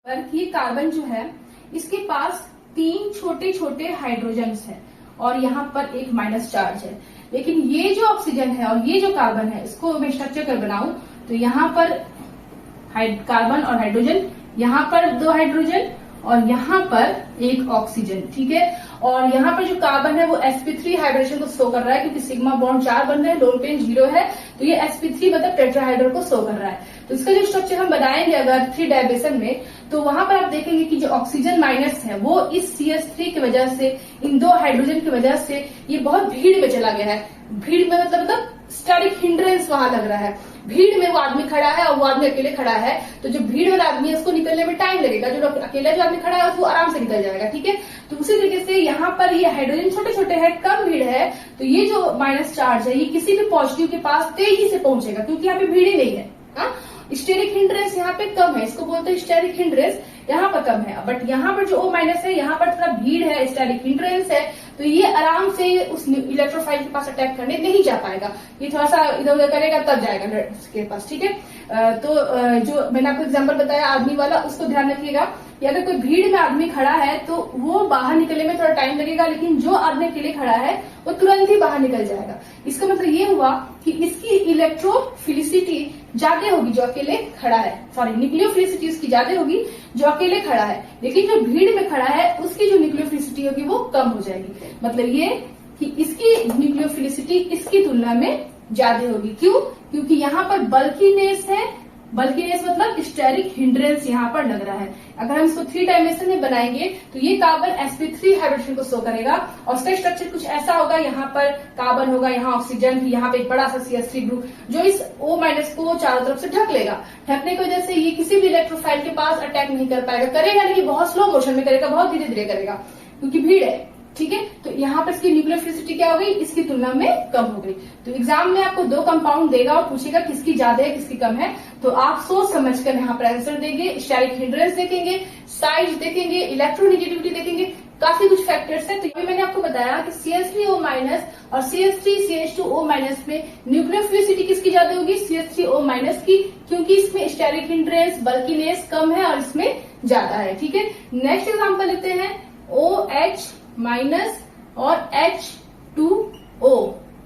पर कि कार्बन जो है इसके पास 3 छोटे छोटे हाइड्रोजन्स हैं और यहाँ पर एक माइनस चार्ज है। लेकिन ये जो ऑक्सीजन है और ये जो कार्बन है, इसको मैं स्ट्रक्चर कर बनाऊं तो यहाँ पर कार्बन और हाइड्रोजन, यहाँ पर 2 हाइड्रोजन और यहाँ पर एक ऑक्सीजन, ठीक है। और यहाँ पर जो कार्बन है वो sp3 हाइब्रिडेशन को शो कर रहा है, क्योंकि सिग्मा बॉन्ड 4 बन रहे हैं, लोन पेयर 0 है, तो ये sp3 मतलब टेट्राहाइड्रल को शो कर रहा है। तो इसका जो स्ट्रक्चर हम बनाएंगे अगर 3 डायमेंशन में, तो वहां पर आप देखेंगे कि जो ऑक्सीजन माइनस है वो इस CH3 की वजह से, इन 2 हाइड्रोजन की वजह से ये बहुत भीड़ में चला गया है। भीड़ में मतलब स्टेरिक हिंड्रेंस वहां लग रहा है। भीड़ में वो आदमी खड़ा है और वो आदमी अकेले खड़ा है, तो जो भीड़ वाला आदमी है उसको निकलने में टाइम लगेगा, जो अकेला जो आदमी खड़ा है वो आराम से निकल जाएगा, ठीक है। तो उसी तरीके से यहाँ पर ये हाइड्रोजन छोटे छोटे है, कम भीड़ है, तो ये जो माइनस चार्ज है ये किसी भी पॉजिटिव के पास तेजी से पहुंचेगा, क्योंकि यहाँ पे भीड़ ही नहीं है। स्टेरिक हिंड्रेंस यहाँ पे कम है, इसको बोलते हैं स्टेरिक हिंड्रेंस, यहाँ पर कम है। बट यहाँ पर जो O माइनस है यहाँ पर थोड़ा भीड़ है, स्टेरिक हिंड्रेंस है, तो ये आराम से उस इलेक्ट्रोफाइल के पास अटैक करने नहीं जा पाएगा। ये थोड़ा सा इधर उधर करेगा तब जाएगा उसके पास, ठीक है। तो जो मैंने आपको एग्जांपल बताया आदमी वाला, उसको ध्यान रखिएगा कि अगर कोई भीड़ में आदमी खड़ा है तो वो बाहर निकलने में थोड़ा टाइम लगेगा, लेकिन जो आदमी अकेले खड़ा है वो तुरंत ही बाहर निकल जाएगा। इसका मतलब ये हुआ कि इसकी इलेक्ट्रोफिलिसिटी ज्यादा होगी जो अकेले खड़ा है, सॉरी न्यूक्लियोफिलिसिटी उसकी ज्यादा होगी जो अकेले खड़ा है, लेकिन जो भीड़ में खड़ा है उसकी जो न्यूक्लियोफिलिसिटी होगी वो कम हो जाएगी। मतलब ये कि इसकी न्यूक्लियोफिलिसिटी इसकी तुलना में ज्यादा होगी। क्यों? क्योंकि यहाँ पर बल्कीनेस है, बल्कीनेस मतलब स्टेरिक हिंड्रेंस यहाँ पर लग रहा है। अगर हम इसको 3 डायमेंशन में बनाएंगे तो ये कार्बन sp3 हाइब्रिडेशन को शो करेगा और उसका स्ट्रक्चर कुछ ऐसा होगा, यहाँ पर कार्बन होगा, यहाँ ऑक्सीजन, यहाँ पे एक बड़ा सा CH3 ग्रुप जो इस O माइनस को चारों तरफ से ढक लेगा। ढकने की वजह से ये किसी भी इलेक्ट्रोफाइल के पास अटैक नहीं कर पाएगा, करेगा लेकिन बहुत स्लो मोशन में करेगा, बहुत धीरे धीरे करेगा, क्योंकि भीड़ है, ठीक है। तो यहाँ पर इसकी न्यूक्लियोफिलिसिटी क्या हो गई, इसकी तुलना में कम हो गई। तो एग्जाम में आपको 2 कंपाउंड देगा और पूछेगा किसकी ज्यादा है किसकी कम है, तो आप सोच समझकर यहाँ पर आंसर देंगे। स्टेरिक हिंड्रेंस देखेंगे, साइज देखेंगे, इलेक्ट्रोनेगेटिविटी देखेंगे, काफी कुछ फैक्टर्स है। तो अभी मैंने आपको बताया कि CH3O माइनस और CH3CH2O माइनस में न्यूक्लियोफिलिसिटी किसकी ज्यादा होगी, CH3O माइनस की, क्योंकि इसमें स्टेरिक हिंड्रेंस बल्कीनेस कम है और इसमें ज्यादा है, ठीक है। नेक्स्ट एग्जाम्पल लेते हैं, OH माइनस और H2O,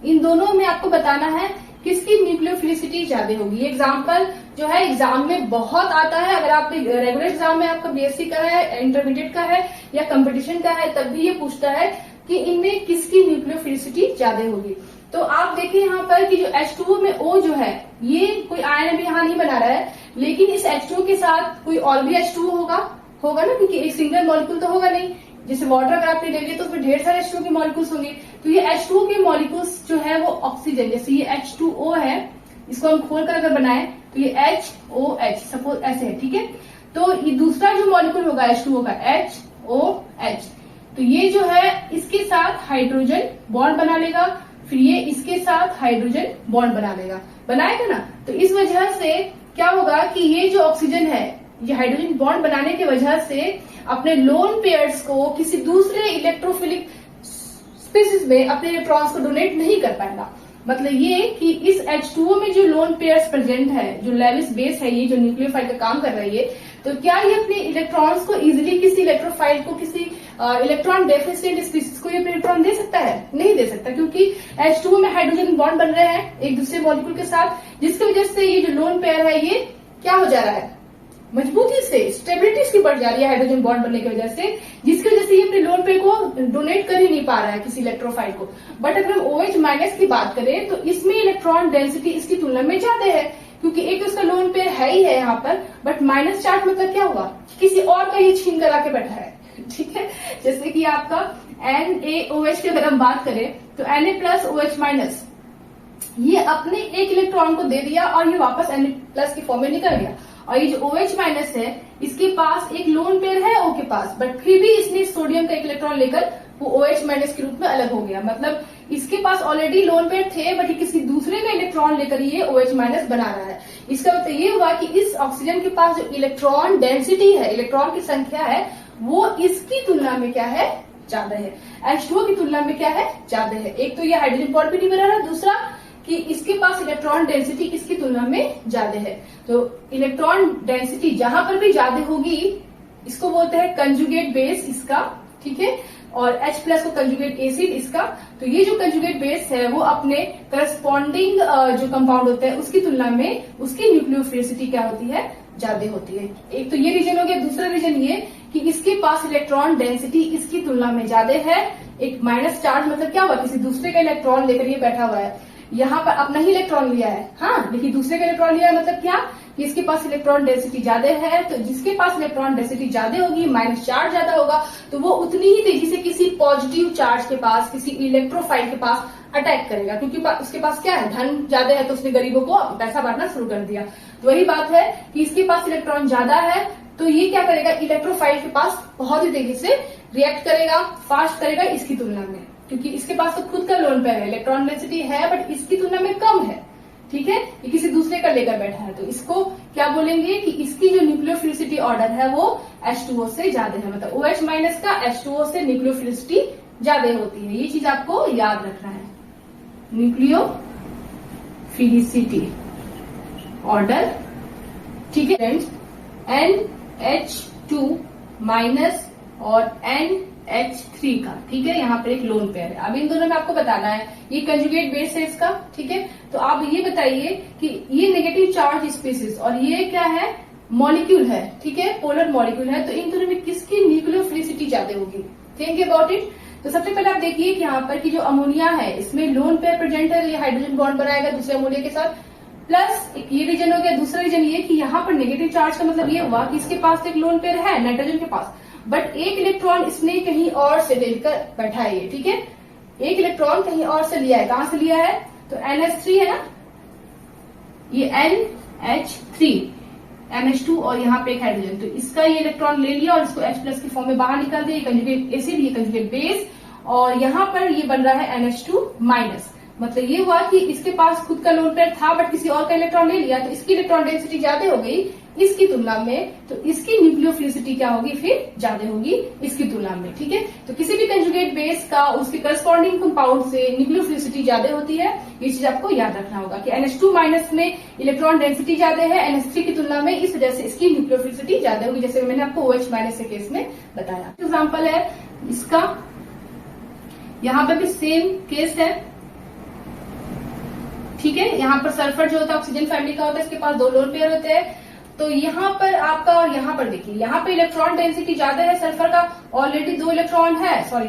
इन दोनों में आपको बताना है किसकी न्यूक्लियोफिलिसिटी ज्यादा होगी। ये एग्जाम्पल जो है एग्जाम में बहुत आता है, अगर आप रेगुलर एग्जाम में आपका BSc का है, इंटरमीडिएट का है या कंपटीशन का है, तब भी ये पूछता है कि इनमें किसकी न्यूक्लियोफिलिसिटी ज्यादा होगी। तो आप देखिए यहाँ पर कि जो H2O में O जो है, ये कोई आयन अभी यहाँ नहीं बना रहा है, लेकिन इस H2O के साथ कोई और भी H2O होगा ना, क्योंकि एक सिंगल मॉलिक्यूल तो होगा नहीं। जैसे वाटर अगर आपने ले लिया तो उसमें ढेर सारे H2O के मॉलिक्यूल्स होंगे, तो ये H2O के मॉलिक्यूल्स जो है वो ऑक्सीजन, जैसे ये H2O है, इसको हम खोलकर अगर बनाए तो ये HOH सपोज ऐसे है, ठीक है। तो ये दूसरा जो मॉलिक्यूल होगा H2O का HOH, तो ये जो है इसके साथ हाइड्रोजन बॉन्ड बना लेगा, फिर ये इसके साथ हाइड्रोजन बॉन्ड बना लेगा, बनाएगा ना। तो इस वजह से क्या होगा कि ये जो ऑक्सीजन है ये हाइड्रोजन बॉन्ड बनाने की वजह से अपने लोन पेयर्स को किसी दूसरे इलेक्ट्रोफिलिक स्पीसीज में अपने इलेक्ट्रॉन्स को डोनेट नहीं कर पाएगा। मतलब ये कि इस H2O में जो लोन पेयर्स प्रेजेंट है, जो लेविस बेस है, ये जो न्यूक्लियोफाइल का काम कर रही है, तो क्या ये अपने इलेक्ट्रॉन्स को इजीली किसी इलेक्ट्रोफाइल को, किसी इलेक्ट्रॉन डेफिशिएंट स्पीसीज को ये अपने इलेक्ट्रॉन दे सकता है? नहीं दे सकता, क्योंकि H2O में हाइड्रोजन बॉन्ड बन रहे हैं एक दूसरे मॉलिक्यूल के साथ, जिसकी वजह से ये जो लोन पेयर है ये क्या हो जा रहा है, मजबूती से, स्टेबिलिटी इसकी बढ़ जा रही है हाइड्रोजन बॉन्ड बनने की वजह से, जिसकी वजह से ये अपने लोन पेयर को डोनेट कर ही नहीं पा रहा है किसी इलेक्ट्रोफाइल को। बट अगर हम OH माइनस की बात करें तो इसमें इलेक्ट्रॉन डेंसिटी इसकी तुलना में ज्यादा है, क्योंकि एक तो इसका लोन पेयर है ही है यहाँ पर, बट माइनस चार्ज मतलब क्या हुआ, किसी और का ये छीन कर आके बैठा है, ठीक है। जैसे कि आपका NaOH की अगर हम बात करें तो Na प्लस OH माइनस, ये अपने एक इलेक्ट्रॉन को दे दिया और ये वापस Na प्लस की फॉर्म में निकल गया। और ये जो OH माइनस है इसके पास एक लोन पेयर है O के पास, बट फिर भी इसने सोडियम का एक इलेक्ट्रॉन लेकर वो OH माइनस के रूप में अलग हो गया। मतलब इसके पास ऑलरेडी लोन पेयर थे, बट किसी दूसरे का इलेक्ट्रॉन लेकर ये OH माइनस बना रहा है। इसका मतलब ये हुआ कि इस ऑक्सीजन के पास जो इलेक्ट्रॉन डेंसिटी है, इलेक्ट्रॉन की संख्या है, वो इसकी तुलना में क्या है, ज्यादा है। H2O की तुलना में क्या है, ज्यादा है। एक तो ये हाइड्रोजन बॉन्ड भी नहीं बना रहा, दूसरा कि इसके पास इलेक्ट्रॉन डेंसिटी इसकी तुलना में ज्यादा है। तो इलेक्ट्रॉन डेंसिटी जहां पर भी ज्यादा होगी इसको बोलते हैं कंजुगेट बेस इसका, ठीक है, और H प्लस को कंजुगेट एसिड इसका। तो ये जो कंजुगेट बेस है वो अपने करस्पॉन्डिंग जो कंपाउंड होते हैं उसकी तुलना में उसकी न्यूक्लियोफिलिसिटी क्या होती है, ज्यादा होती है। एक तो ये रीजन हो गया। दूसरा रीजन ये कि इसके पास इलेक्ट्रॉन डेंसिटी इसकी तुलना में ज्यादा है। एक माइनस चार्ज मतलब क्या हुआ, किसी दूसरे का इलेक्ट्रॉन लेकर ये बैठा हुआ है, यहाँ पर अपना ही इलेक्ट्रॉन लिया है, हाँ, लेकिन दूसरे का इलेक्ट्रॉन लिया है, मतलब क्या कि इसके पास इलेक्ट्रॉन डेंसिटी ज्यादा है। तो जिसके पास इलेक्ट्रॉन डेंसिटी ज्यादा होगी, माइनस चार्ज ज्यादा होगा, तो वो उतनी ही तेजी से किसी पॉजिटिव चार्ज के पास, किसी इलेक्ट्रोफाइल के पास अटैक करेगा, क्योंकि उसके पास क्या है, धन ज्यादा है, तो उसने गरीबों को पैसा बांटना शुरू कर दिया। तो वही बात है कि इसके पास इलेक्ट्रॉन ज्यादा है, तो ये क्या करेगा, इलेक्ट्रोफाइल के पास बहुत ही तेजी से रिएक्ट करेगा, फास्ट करेगा इसकी तुलना में, क्योंकि इसके पास तो खुद का लोन पेयर है, इलेक्ट्रॉन डेंसिटी है बट इसकी तुलना में कम है, ठीक है, ये किसी दूसरे का लेकर बैठा है। तो इसको क्या बोलेंगे कि इसकी जो न्यूक्लियोफिलिसिटी ऑर्डर है वो H2O से ज्यादा है, मतलब OH माइनस का H2O से न्यूक्लियोफिलिसिटी ज्यादा होती है। ये चीज आपको याद रखना है, न्यूक्लियोफिलिसिटी ऑर्डर, ठीक है फ्रेंड्स। NH2 माइनस और NH3 का, ठीक है, यहाँ पर एक लोन पेयर है। अब इन दोनों में आपको बताना है, ये कंजुगेट बेस है इसका, ठीक है। तो आप ये बताइए कि ये नेगेटिव चार्ज स्पीसीज और ये क्या है, मॉलिक्यूल है, ठीक है, पोलर मॉलिक्यूल है, तो इन दोनों में किसकी न्यूक्लियोफिलिसिटी ज्यादा होगी, थिंक अबाउट इट। तो सबसे पहले आप देखिए कि यहाँ पर की जो अमोनिया है इसमें लोन पेयर प्रेजेंट है, ये हाइड्रोजन बॉन्ड बनाएगा दूसरे अमोनिया के साथ, प्लस ये रीजन हो गया। दूसरा रीजन ये कि यहाँ पर नेगेटिव चार्ज का मतलब ये हुआ कि इसके पास एक लोन पेयर है नाइट्रोजन के पास, बट एक इलेक्ट्रॉन इसने कहीं और से लेकर बैठा है, ये ठीक है, एक इलेक्ट्रॉन कहीं और से लिया है। कहां से लिया है, तो NH3 है ना, ये NH3, NH2 और यहाँ पे एक हाइड्रोजन, तो इसका ये इलेक्ट्रॉन ले लिया और इसको H प्लस के फॉर्म में बाहर निकाल दिया, ये कंजुगेट एसिड, ये कंजुगेट बेस, और यहाँ पर ये बन रहा है NH2 माइनस। मतलब ये हुआ कि इसके पास खुद का लोन पेयर था बट किसी और का इलेक्ट्रॉन ले लिया, तो इसकी इलेक्ट्रॉन डेंसिटी ज्यादा हो गई इसकी तुलना में, तो इसकी न्यूक्लियोफिलिसिटी क्या होगी, फिर ज्यादा होगी इसकी तुलना में, ठीक है। तो किसी भी कंजुगेट बेस का उसके करस्पॉन्डिंग कंपाउंड से न्यूक्लियोफिलिसिटी ज्यादा होती है, ये चीज आपको याद रखना होगा कि NH2 माइनस में इलेक्ट्रॉन डेंसिटी ज्यादा है NH3 की तुलना में, इस वजह से इसकी न्यूक्लियोफिलिसिटी ज्यादा होगी, जैसे मैंने आपको OH माइनस के केस में बताया। एग्जाम्पल है इसका, यहाँ पे भी सेम केस है, ठीक है। यहाँ पर सल्फर जो होता है ऑक्सीजन फैमिली का होता है, इसके पास दो लोन पेयर होते हैं। तो यहाँ पर आपका, और यहाँ पर देखिए, यहाँ पे इलेक्ट्रॉन डेंसिटी ज्यादा है सल्फर का, ऑलरेडी 2 इलेक्ट्रॉन है, सॉरी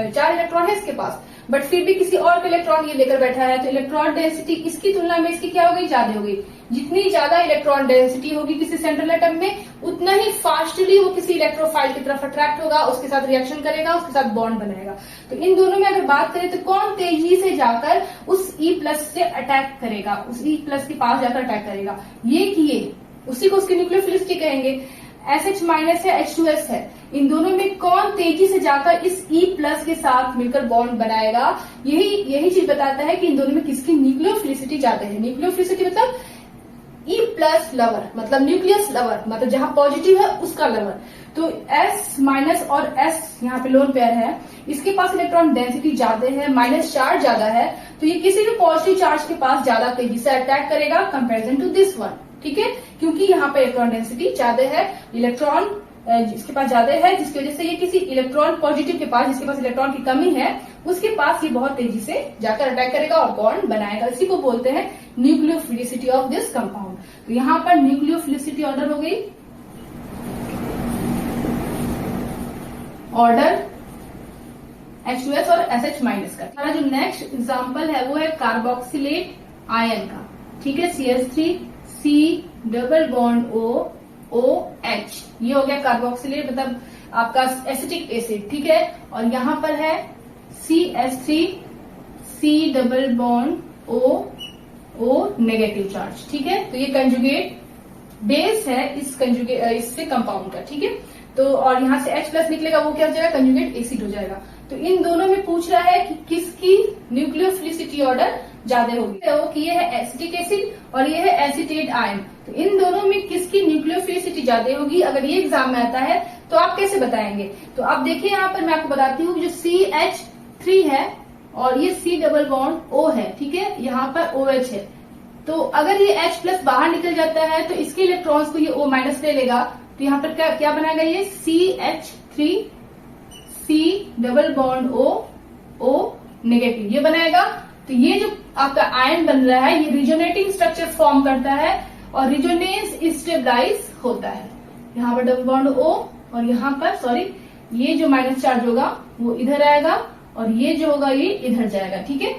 4 इलेक्ट्रॉन है इसके पास, बट फिर भी किसी और का इलेक्ट्रॉन ये लेकर बैठा है, तो इलेक्ट्रॉन डेंसिटी इसकी तुलना में इसकी क्या हो गई, ज्यादा हो गई। जितनी ज्यादा इलेक्ट्रॉन डेंसिटी होगी किसी सेंट्रल एटम में, उतना ही फास्टली वो किसी इलेक्ट्रोफाइल की तरफ अट्रैक्ट होगा, उसके साथ रिएक्शन करेगा, उसके साथ बॉन्ड बनाएगा। तो इन दोनों में अगर बात करें तो कौन तेजी से जाकर उस E प्लस से अटैक करेगा, उस E प्लस के पास जाकर अटैक करेगा, ये किए उसी को उसकी न्यूक्लियोफिलिसिटी कहेंगे। SH माइनस है, H2S है, इन दोनों में कौन तेजी से जाकर इस E प्लस के साथ मिलकर बॉन्ड बनाएगा, यही चीज बताता है कि इन दोनों में किसकी न्यूक्लियोफिलिसिटी ज्यादा है। न्यूक्लियोफिलिसिटी मतलब E प्लस लवर, मतलब न्यूक्लियस लवर, मतलब जहां पॉजिटिव है उसका लवर। तो S माइनस और S यहाँ पे लोन पेयर है, इसके पास इलेक्ट्रॉन डेंसिटी ज्यादा है, माइनस चार्ज ज्यादा है, तो ये किसी भी पॉजिटिव चार्ज के पास ज्यादा तेजी से अटैक करेगा कंपेरिजन टू दिस वन, ठीक है, क्योंकि यहाँ पे इलेक्ट्रॉन डेंसिटी ज्यादा है, इलेक्ट्रॉन जिसके पास ज्यादा है, जिसकी वजह से ये किसी इलेक्ट्रॉन पॉजिटिव के पास, जिसके पास इलेक्ट्रॉन की कमी है, उसके पास ये बहुत तेजी से जाकर अटैक करेगा और बॉन्ड बनाएगा। इसी को बोलते हैं न्यूक्लियोफिलिसिटी ऑफ दिस कंपाउंड। तो यहाँ पर न्यूक्लियोफिलिसिटी ऑर्डर हो गई, ऑर्डर H2S और SH माइनस का। हमारा जो नेक्स्ट एग्जाम्पल है वो है कार्बोक्सिलेट आयन का, ठीक है, CH3 C double bond OH, ये हो गया कार्बोक्सिलेट, मतलब आपका एसिटिक एसिड, ठीक है। और यहाँ पर है CH3 C double bond O negative charge, ठीक है। तो ये कंजुगेट बेस है इससे कंपाउंड का, ठीक है। तो और यहाँ से H प्लस निकलेगा, वो क्या हो जाएगा, कंजुगेट एसिड हो जाएगा। तो इन दोनों में पूछ रहा है कि किसकी न्यूक्लियोफिलिसिटी ऑर्डर ज्यादा होगी, तो कि ये है एसिटिक एसिड और ये है एसिटेट आयन, तो इन दोनों में किसकी न्यूक्लियोफिलिसिटी ज्यादा होगी। अगर ये एग्जाम में आता है तो आप कैसे बताएंगे, तो आप देखिए यहाँ पर मैं आपको बताती हूँ, जो CH3 है और ये C डबल बॉन्ड O है, ठीक है, यहाँ पर OH है, तो अगर ये H प्लस बाहर निकल जाता है तो इसके इलेक्ट्रॉन्स को ये O माइनस ले लेगा, तो यहाँ पर क्या बनाएगा ये CH3 C double bond O negative, ये बनाएगा। तो ये जो आपका आयन बन रहा है ये रिजोनेटिंग स्ट्रक्चर फॉर्म करता है और रिजोनेंस स्टेबलाइज होता है। यहाँ पर डबल बॉन्ड O और यहाँ पर ये जो माइनस चार्ज होगा वो इधर आएगा और ये जो होगा ये इधर जाएगा। ठीक है,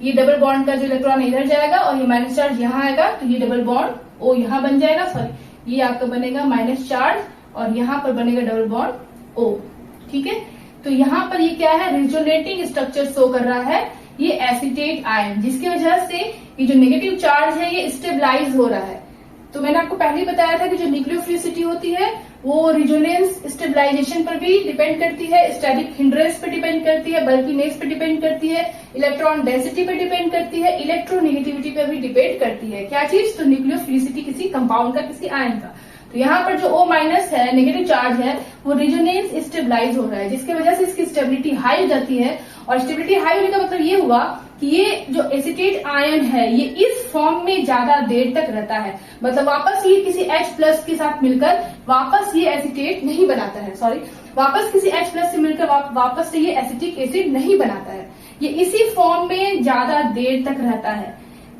ये डबल बॉन्ड का जो इलेक्ट्रॉन इधर जाएगा और ये माइनस चार्ज यहाँ आएगा, तो ये डबल बॉन्ड O यहाँ बन जाएगा। ये आपका बनेगा माइनस चार्ज और यहाँ पर बनेगा डबल बॉन्ड O। ठीक है, तो यहाँ पर ये क्या है, रिजोनेटिंग स्ट्रक्चर शो कर रहा है ये एसीटेट आयन, जिसकी वजह से ये जो नेगेटिव चार्ज है ये स्टेबलाइज हो रहा है। तो मैंने आपको पहले ही बताया था कि जो न्यूक्लियोफिलिसिटी होती है वो रिजोनेंस स्टेबलाइजेशन पर भी डिपेंड करती है, स्टैटिक हिंड्रेंस पे डिपेंड करती है, बल्कीनेस पे डिपेंड करती है, इलेक्ट्रॉन डेंसिटी पे डिपेंड करती है, इलेक्ट्रोनेगेटिविटी पे भी डिपेंड करती है। क्या चीज, तो न्यूक्लियोफिलिसिटी किसी कंपाउंड का, किसी आयन का। तो यहाँ पर जो O माइनस है, नेगेटिव चार्ज है, वो रिजोनेंस स्टेबलाइज हो रहा है, जिसकी वजह से इसकी स्टेबिलिटी हाई हो जाती है। और स्टेबिलिटी हाई होने का मतलब ये हुआ कि ये जो एसीटेट आयन है ये इस फॉर्म में ज्यादा देर तक रहता है, मतलब वापस ये किसी H प्लस के साथ मिलकर वापस ये एसीटेट नहीं बनाता है, वापस किसी H प्लस से मिलकर वापस से ये एसिटिक एसिड नहीं बनाता है, ये इसी फॉर्म में ज्यादा देर तक रहता है।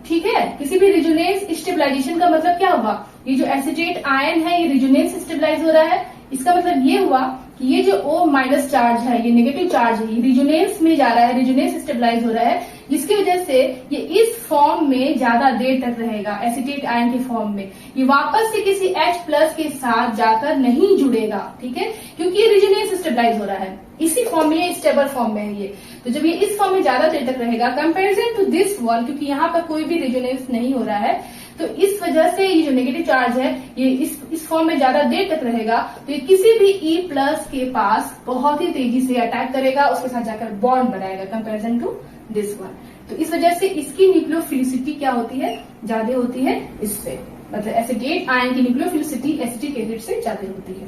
ठीक है, किसी भी रिजोनेंस स्टेबलाइजेशन का मतलब क्या हुआ, ये जो एसीटेट आयन है ये रिजोनेंस स्टेबलाइज हो रहा है। इसका मतलब ये हुआ कि ये जो O माइनस चार्ज है, ये नेगेटिव चार्ज है, ये रिजोनेंस में जा रहा है, रिजोनेंस स्टेबलाइज हो रहा है, जिसकी वजह से ये इस फॉर्म में ज्यादा देर तक रहेगा, एसीटेट आयन के फॉर्म में। ये वापस से किसी H प्लस के साथ जाकर नहीं जुड़ेगा। ठीक है, क्योंकि ये रिजोनेंस स्टेबलाइज हो रहा है, इसी फॉर्म में, ये स्टेबल फॉर्म में है ये। तो जब ये इस फॉर्म में ज्यादा देर तक रहेगा कंपेरिजन टू दिस वन, क्योंकि यहाँ पर कोई भी रिजोनेंस नहीं हो रहा है, तो इस वजह से ये जो नेगेटिव चार्ज है ये इस फॉर्म में ज्यादा देर तक रहेगा, तो ये किसी भी E प्लस के पास बहुत ही तेजी से अटैक करेगा, उसके साथ जाकर बॉन्ड बनाएगा कंपेरिजन टू दिस वन। तो इस वजह से इसकी न्यूक्लियोफिलिसिटी क्या होती है, ज्यादा होती है इससे, मतलब एसिटेट आयन की न्यूक्लियोफिलिसिटी एसिटिक एसिड से ज्यादा होती है।